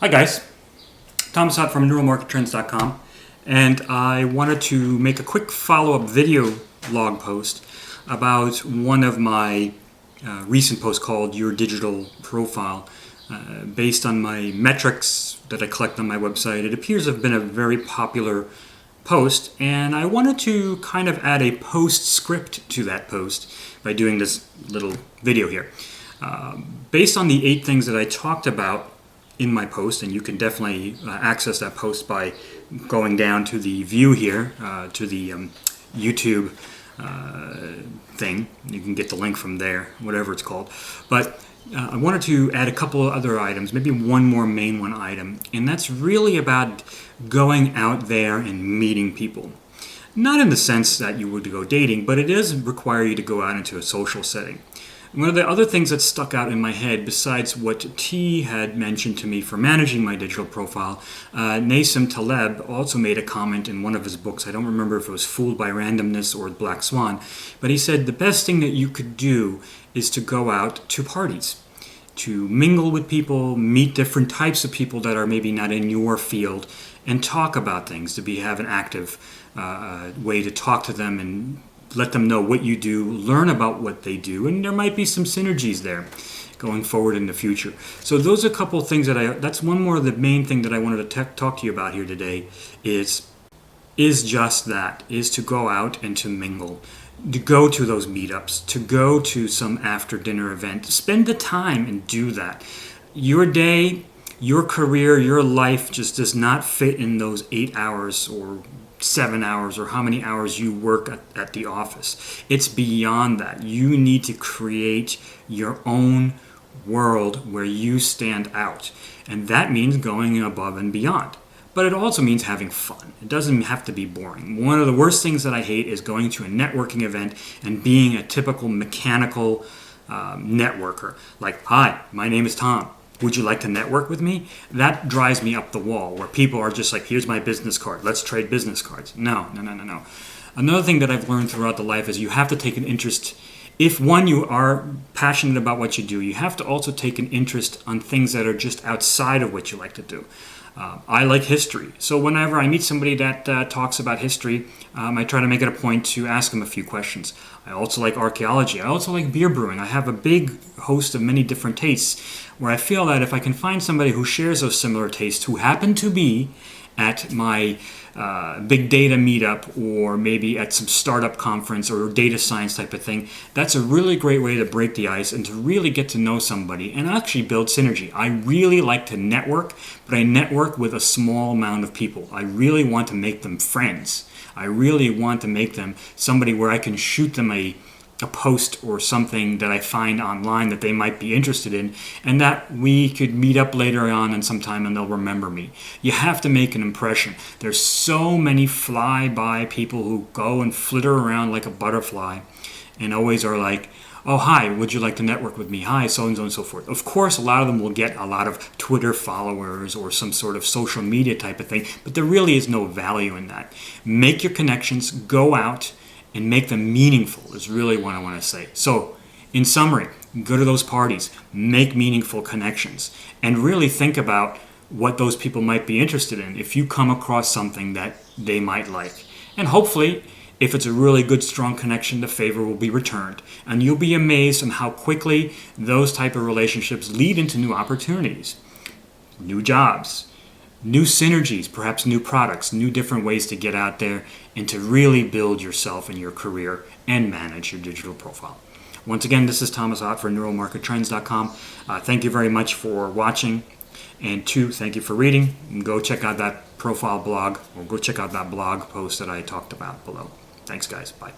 Hi guys, Thomas Ott from NeuralMarketTrends.com, and I wanted to make a quick follow-up video blog post about one of my recent posts called Your Digital Profile. Based on my metrics that I collect on my website, it appears to have been a very popular post, and I wanted to kind of add a postscript to that post by doing this little video here. Based on the 8 things that I talked about in my post, and you can definitely access that post by going down to the view here, to the YouTube thing. You can get the link from there, whatever it's called. But I wanted to add a couple of other items, maybe one more main one item, and that's really about going out there and meeting people. Not in the sense that you would go dating, but it does require you to go out into a social setting. One of the other things that stuck out in my head, besides what T had mentioned to me for managing my digital profile, Nassim Taleb also made a comment in one of his books. I don't remember if it was Fooled by Randomness or Black Swan, but he said the best thing that you could do is to go out to parties, to mingle with people, meet different types of people that are maybe not in your field, and talk about things, to have an active way to talk to them and let them know what you do, learn about what they do, and there might be some synergies there going forward in the future. So those are a couple of things that's one more of the main thing that I wanted to talk to you about here today is just that, is to go out and to mingle, to go to those meetups, to go to some after dinner event, spend the time and do that. Your day, your career, your life just does not fit in those 8 hours or 7 hours or how many hours you work at the office. It's beyond that. You need to create your own world where you stand out. And that means going above and beyond. But it also means having fun. It doesn't have to be boring. One of the worst things that I hate is going to a networking event and being a typical mechanical networker. Like, hi, my name is Tom. Would you like to network with me? That drives me up the wall, where people are just like, here's my business card. Let's trade business cards. No. Another thing that I've learned throughout the life is you have to take an interest. If one, you are passionate about what you do, you have to also take an interest on things that are just outside of what you like to do. I like history, so whenever I meet somebody that talks about history, I try to make it a point to ask them a few questions. I also like archaeology. I also like beer brewing. I have a big host of many different tastes where I feel that if I can find somebody who shares those similar tastes, who happen to be at my big data meetup or maybe at some startup conference or data science type of thing, that's a really great way to break the ice and to really get to know somebody and actually build synergy. I really like to network, but I network with a small amount of people. I really want to make them friends. I really want to make them somebody where I can shoot them a post or something that I find online that they might be interested in, and that we could meet up later on and sometime and they'll remember me. You have to make an impression. There's so many fly-by people who go and flitter around like a butterfly and always are like, oh, hi, would you like to network with me? Hi, so-and-so and so forth. Of course, a lot of them will get a lot of Twitter followers or some sort of social media type of thing, but there really is no value in that. Make your connections, go out, and make them meaningful is really what I want to say. So, in summary, go to those parties, make meaningful connections, and really think about what those people might be interested in if you come across something that they might like. And hopefully, if it's a really good, strong connection, the favor will be returned. And you'll be amazed on how quickly those type of relationships lead into new opportunities, new jobs, new synergies, perhaps new products, new different ways to get out there and to really build yourself and your career and manage your digital profile. Once again, this is Thomas Ott for NeuralMarketTrends.com. Thank you very much for watching. And 2, thank you for reading. And go check out that profile blog or go check out that blog post that I talked about below. Thanks, guys. Bye.